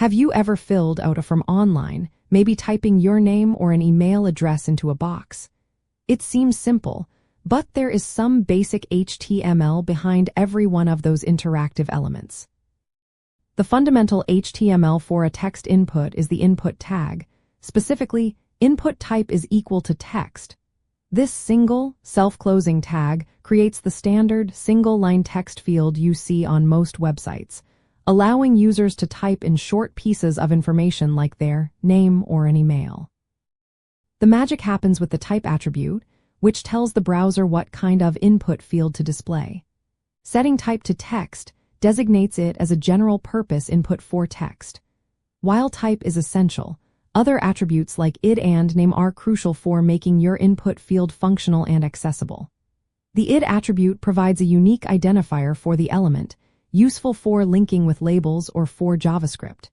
Have you ever filled out a form online, maybe typing your name or an email address into a box? It seems simple, but there is some basic HTML behind every one of those interactive elements. The fundamental HTML for a text input is the input tag. Specifically, input type is equal to text. This single, self-closing tag creates the standard single-line text field you see on most websites, allowing users to type in short pieces of information like their name or an email. The magic happens with the type attribute, which tells the browser what kind of input field to display. Setting type to text designates it as a general-purpose input for text. While type is essential, other attributes like id and name are crucial for making your input field functional and accessible. The id attribute provides a unique identifier for the element, useful for linking with labels or for JavaScript.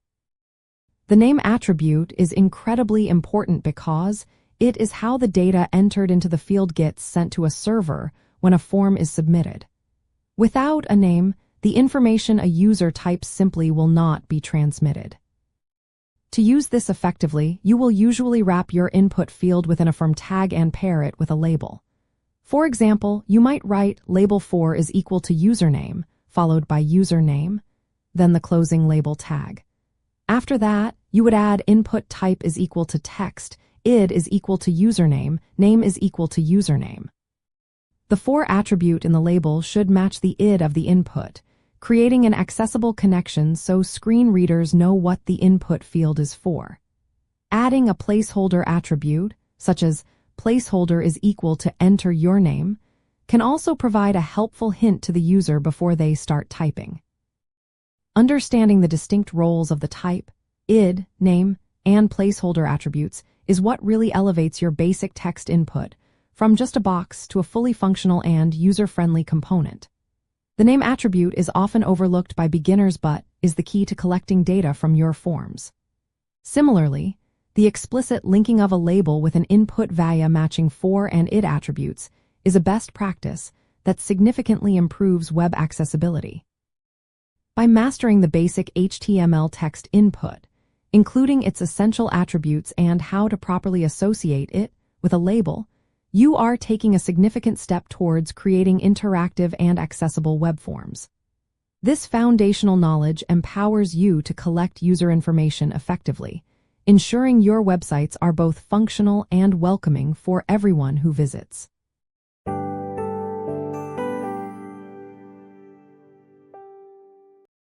The name attribute is incredibly important because it is how the data entered into the field gets sent to a server when a form is submitted. Without a name, the information a user types simply will not be transmitted. To use this effectively, you will usually wrap your input field within a form tag and pair it with a label. For example, you might write label 4 is equal to username, followed by username, then the closing label tag. After that, you would add input type is equal to text, id is equal to username, name is equal to username. The 4 attribute in the label should match the id of the input, creating an accessible connection so screen readers know what the input field is for. Adding a placeholder attribute, such as placeholder is equal to enter your name, can also provide a helpful hint to the user before they start typing. Understanding the distinct roles of the type, id, name, and placeholder attributes is what really elevates your basic text input from just a box to a fully functional and user-friendly component. The name attribute is often overlooked by beginners but is the key to collecting data from your forms. Similarly, the explicit linking of a label with an input value matching for and id attributes is a best practice that significantly improves web accessibility. By mastering the basic HTML text input, including its essential attributes and how to properly associate it with a label, you are taking a significant step towards creating interactive and accessible web forms. This foundational knowledge empowers you to collect user information effectively, ensuring your websites are both functional and welcoming for everyone who visits.